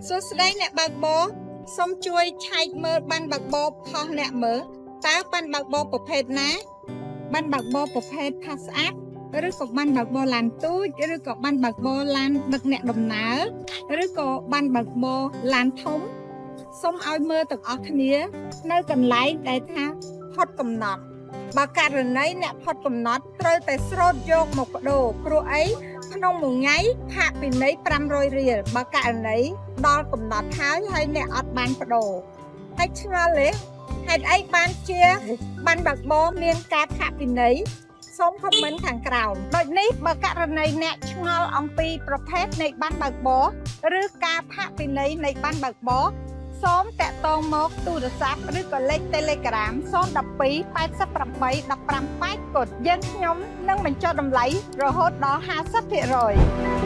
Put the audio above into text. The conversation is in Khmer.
សួស្តីអ្នកបើកបរសូមជួយឆែកមើលបានបើកបរផុសអ្នកមើលតើបានបើកបរប្រភេទណាបានបើកបរប្រភេទផាសស្អាតឬក៏បានបើកបរឡានទូចឬក៏បានបើកបរឡានដឹកអ្នកដំណើរឬក៏បានបើកបរឡានធំសូមឲ្យមើលទាំងអស់គ្នានៅកន្លែងដែលថាផុតកំណត់បើករណីអ្នកផុតកំណត់ត្រូវតែស្រោតយកមកបដូរព្រោះអីក្នុងមួយថ្ងៃផាកពិន័យ500រៀលបើករណីដល់កំណត់ហើយអ្នកអត់បានបដូរហើយឆ្ងល់ទេហេតុអីបានជាបានបើកបរមានការផាកពិន័យសូមខមមិនខាងក្រោមដូចនេះបើករណីអ្នកឆ្ងល់អំពីប្រភេទនៃបានបើកបរឬការផាកពិន័យនៃបានបើកបរសូមតាក់ទងមកទូរស័ព្ទឬក៏លេខ Telegram 012 88 15 8 កុដយើងខ្ញុំនឹងបញ្ចុះតម្លៃរហូតដល់ 50%